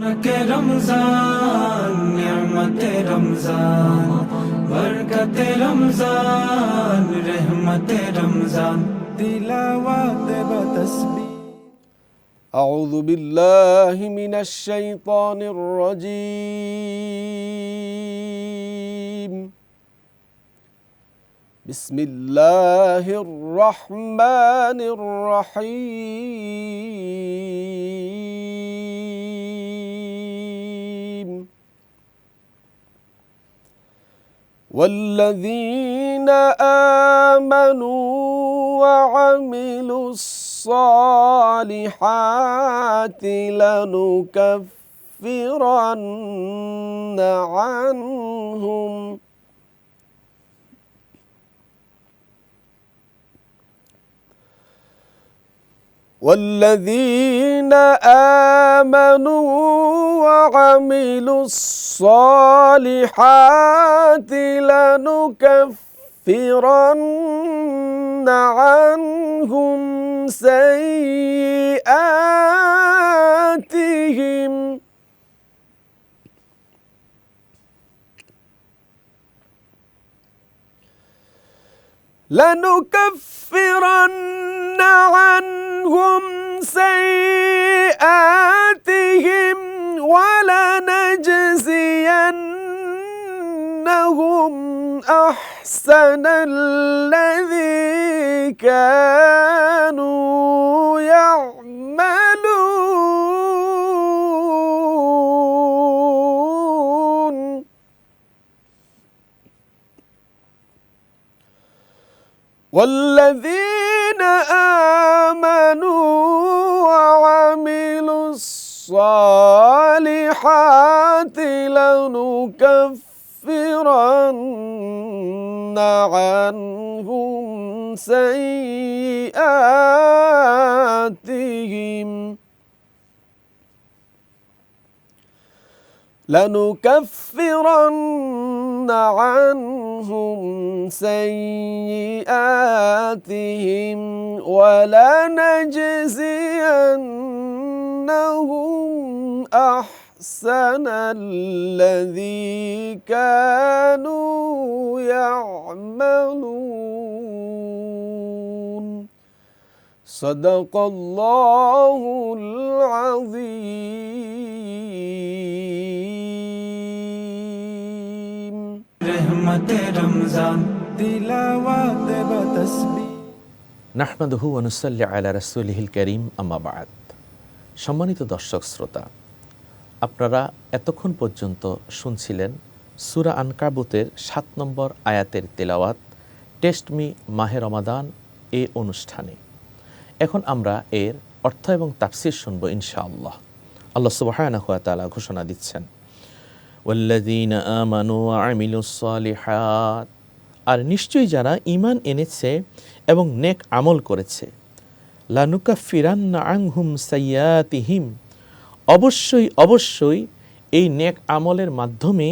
के रमजान निअमते रमजान बरकते रमजान रहमते रमजान तिलावत व तस्बीह أعوذ بالله من الشيطان الرجيم بسم الله الرحمن الرحيم والذين آمنوا وعملوا الصالحات لنكفرن عنهم والذين آمنوا وعملوا الصالحات لنكفرن عنهم سيئاتهم ولنجزينهم أحسن الذي كانوا يعملون والذين آمنوا وعملوا الصالحات لنكفرن عنهم سيئاتهم ولنجزينهم أحسن الذي كانوا يعملون صدق الله العظيم रहमते रमजान तिलावत व तस्बीह নাহমাদুহু ওয়া নুসাল্লি আলা রাসূলিহিল কারীম আম্মা বা'দ। সম্মানিত দর্শক শ্রোতা, আপনারা এতক্ষণ পর্যন্ত শুনছিলেন সূরা আনকাবুতের ৭ নম্বর আয়াতের তেলাওয়াত টেস্ট মি মাহে রমাদান এই অনুষ্ঠানে। এখন আমরা এর অর্থ এবং তাফসীর শুনব ইনশাআল্লাহ। আল্লাহ সুবহানাহু ওয়া তাআলা ঘোষণা দিচ্ছেন, ওয়াল্লাযীনা আমানু ওয়া আমিলুস সালিহাত, আর নিশ্চয়ই যারা ঈমান এনেছে এবং নেক আমল করেছে, লানুকাফিরান্না আনহুম সাইয়্যাতিহিম, অবশ্যই অবশ্যই এই নেক আমলের মাধ্যমে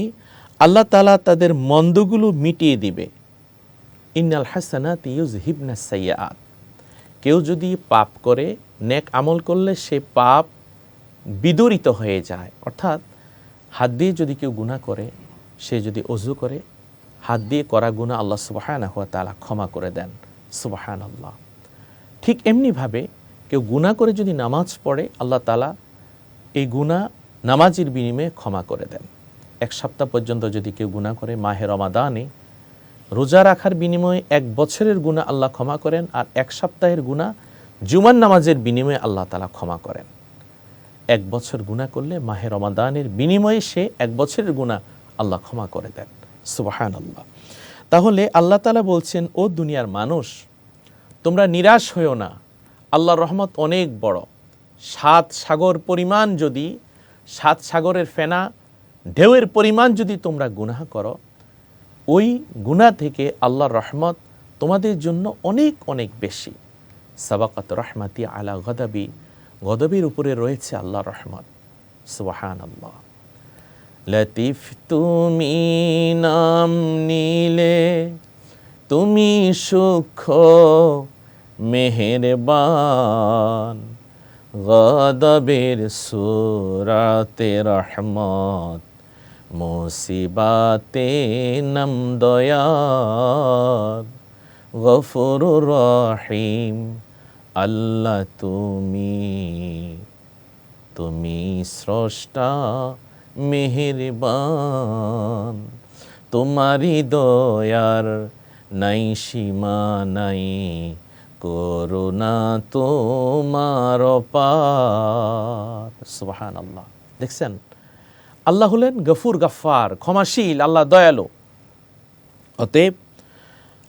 আল্লাহ তাআলা তাদের মন্দগুলো মিটিয়ে দিবে। ইন্নাল হাসানাতি ইউযহিবনাস সাইয়্যাত, কেউ যদি পাপ করে নেক আমল করলে সে পাপ বিদরিত হয়ে যায়। অর্থাৎ হাত দিয়ে যদি কেউ গুনাহ করে, সে যদি ওযু করে, হাত দিয়ে করা গুনাহ আল্লাহ সুবহানাহু ওয়া তাআলা ক্ষমা করে দেন। সুবহানাল্লাহ। ঠিক এমনিভাবে কেউ গুনাহ করে যদি নামাজ পড়ে, আল্লাহ তাআলা এই গুনাহ নামাজের বিনিময়ে ক্ষমা করে দেন। এক সপ্তাহ পর্যন্ত যদি কেউ গুনাহ করে মাহে রমাদানে, রোজা রাখার বিনিময়ে 1 বছরের গুনাহ আল্লাহ ক্ষমা করেন, আর 1 সপ্তাহের গুনাহ জুমার নামাজের বিনিময়ে আল্লাহ তাআলা ক্ষমা করেন। 1 বছর গুনাহ করলে মাহে রমাদানের বিনিময়ে সে 1 বছরের গুনাহ আল্লাহ ক্ষমা করে দেন। সুবহানাল্লাহ। তাহলে আল্লাহ তাআলা বলছেন, ও দুনিয়ার মানুষ, তোমরা নিরাশ হইও না, আল্লাহর রহমত অনেক বড়। 7 সাগর পরিমাণ যদি, 7 সাগরের ফেনা ঢেউয়ের পরিমাণ যদি তোমরা গুনাহ করো, ওই গুনাহ থেকে আল্লাহর রহমত তোমাদের জন্য অনেক অনেক বেশি। সাবাকাত রহমাতি আলা গদাবি, গদবের উপরে রয়েছে আল্লাহর রহমত। সুবহানাল্লাহ। লতিফ তুমি নাম নিলে, তুমি সূক্ষ্ম মেহেরবান, গদবের সূরাতে রহমত, মুসিবাতে নাম দয়ার, গফুরুর রহিম আল্লাহ তুমি স্রষ্টা মেহেরবান, তোমারি দয়ার নাই সীমা নাই, করুণা তোমার অপার। সুবহানাল্লাহ। দেখছেন, আল্লাহ হলেন গফুর গাফফার, ক্ষমাশীল, আল্লাহ দয়ালু। অতএব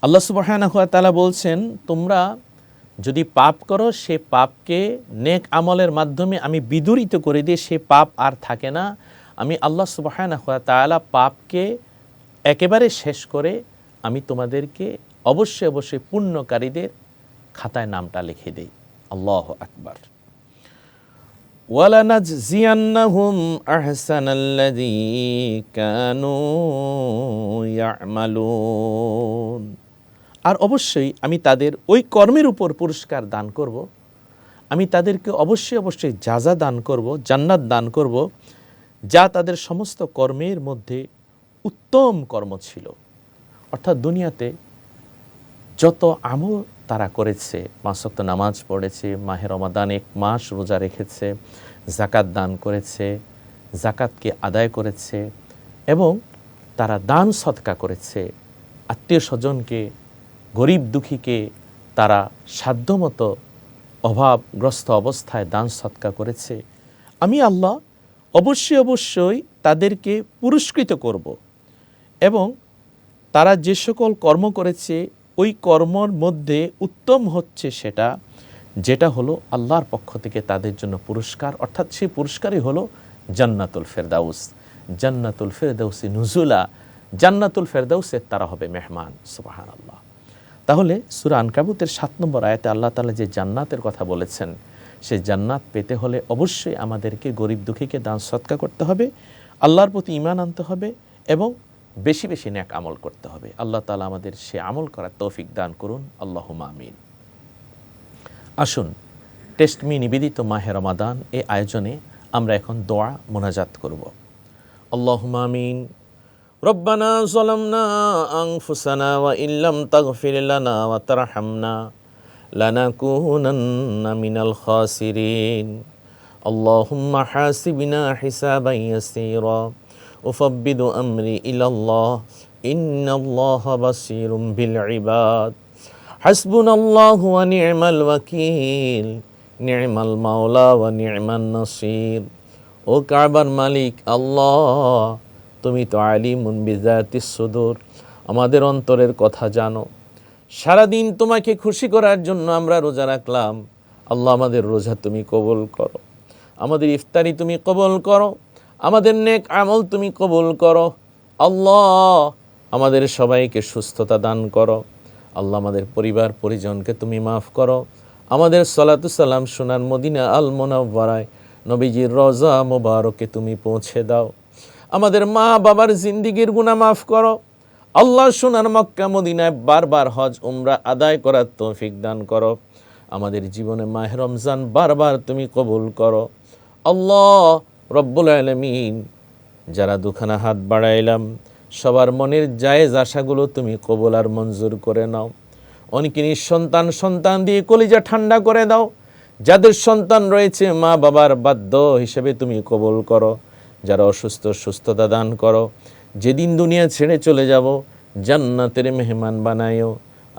আল্লাহ সুবহানাহু ওয়া তাআলা বলছেন, তোমরা যদি পাপ করো, সে পাপকে নেক আমলের মাধ্যমে আমি বিদূরিত করে দিয়ে সে পাপ আর থাকে না। আমি আল্লাহ সুবহানাহু ওয়া তাআলা পাপকে একেবারে শেষ করে আমি তোমাদেরকে অবশ্যই অবশ্যই পুণ্যকারীদের খাতায় নামটা লিখে দেই। আল্লাহু আকবার। ওয়ালানাজজিয়ান্নাহুম আহসানাল্লাযী কানু ইয়ামালুন। আর অবশ্যই আমি তাদের ওই কর্মের উপর পুরস্কার দান করব। আমি তাদেরকে অবশ্যই অবশ্যই জাযা দান করব, জান্নাত দান করব, যা তাদের সমস্ত কর্মের মধ্যে উত্তম কর্ম ছিল। অর্থাৎ দুনিয়াতে যত আমল তারা করেছে, 5 ওয়াক্ত নামাজ পড়েছে, মাহে রমাদান 1 মাস রোজা রেখেছে, যাকাত দান করেছে, যাকাতকে আদায় করেছে এবং তারা দান সদকা করেছে, আত্মীয় স্বজনকে, গরিব দুঃখীকে তারা সাধ্যমতো অভাবগ্রস্ত অবস্থায় দান সদকা করেছে। আমি আল্লাহ অবশ্যই অবশ্যই তাদেরকে পুরস্কৃত করব এবং তারা যে সকল কর্ম করেছে ওই কর্মর মধ্যে উত্তম হচ্ছে সেটা, যেটা হলো আল্লাহর পক্ষ থেকে তাদের জন্য পুরস্কার। অর্থাৎ সেই পুরস্কারই হলো জান্নাতুল ফেরদাউস, জান্নাতুল ফেরদাউসি নুজুলা, জান্নাতুল ফেরদাউসের তারা হবে মেহমান। সুবহানাল্লাহ। তাহলে সূরা আনকাবুতের 7 নম্বর আয়াতে আল্লাহ তাআলা যে জান্নাতের কথা বলেছেন, সেই জান্নাত পেতে হলে অবশ্যই আমাদেরকে গরিব দুঃখীকে দান সদকা করতে হবে, আল্লাহর প্রতি ঈমান আনতে হবে এবং বেশি বেশি নেক আমল করতে হবে। আল্লাহ তাআলা আমাদের সে আমল করার তৌফিক দান করুন, আল্লাহুম্মা আমিন। আসুন, টেস্ট মি নিবেদিত মাহে রমাদান এই আয়োজনে আমরা এখন দোয়া মোনাজাত করব। আল্লাহুম্মা আমিন। রব্বানা যালামনা আনফুসানা ওয়া ইল্লাম তাগফির লানা ওয়া তারহামনা লানাকুনান্না মিনাল খাসিরিন। আল্লাহুম্মা হাসিবনা হিসাবান ইয়াসীরা উফাব্বিদু আমরি ইলাল্লাহ ইন্নাল্লাহা বাসীরুম বিল ইবাদ। হাসবুনাল্লাহু ওয়া নি'মাল ওয়াকিল, নি'মাল মাওলা ওয়া নি'মান নাসির। ও কাবার মালিক আল্লাহ, তুমি তো আলিমুন বিযাতিস সুদূর, আমাদের অন্তরের কথা জানো। সারাদিন তোমাকে খুশি করার জন্য আমরা রোজা রাখলাম। আল্লাহ, আমাদের রোজা তুমি কবুল করো, আমাদের ইফতারি তুমি কবুল করো, আমাদের নেক আমল তুমি কবুল করো। আল্লাহ, আমাদের সবাইকে সুস্থতা দান করো। আল্লাহ, আমাদের পরিবার পরিজনকে তুমি মাফ করো। আমাদের সালাতু সালাম সোনার মদিনা আল মুনাওয়ারায় নবীজির রওজা মুবারকে তুমি পৌঁছে দাও। আমাদের মা বাবার জিন্দিগির গুনাহ মাফ করো। আল্লাহ, সোনার মক্কা মদিনায় বারবার হজ উমরা আদায় করার তৌফিক দান করো। আমাদের জীবনে মাহে রমজান বারবার তুমি কবুল করো। আল্লাহ রব্বুল আলামিন, যারা দুখানা হাত বাড়াইলাম সবার মনের জায়েজ আশাগুলো তুমি কবুল আর মঞ্জুর করে নাও। অনেকে সন্তান দিয়ে কলিজা ঠান্ডা করে দাও। যাদের সন্তান রয়েছে মা বাবার বাধ্য হিসেবে তুমি কবুল করো। যারা অসুস্থ সুস্থতা দান করো। যেদিন দুনিয়া ছেড়ে চলে যাব জান্নাতের মেহমান বানায়ো।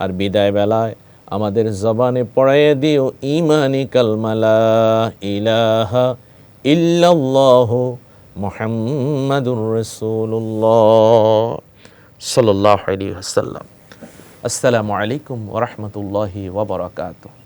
আর বিদায় বেলায় আমাদের জবানে পড়াইয়া দিও ঈমানি কালমা লা ইলাহা ইল্লাল্লাহু মুহাম্মাদুর রাসূলুল্লাহ সাল্লাল্লাহু আলাইহি ওয়াসাল্লাম। আসসালামু আলাইকুম ওয়া রাহমাতুল্লাহি ওয়া বারাকাতুহু।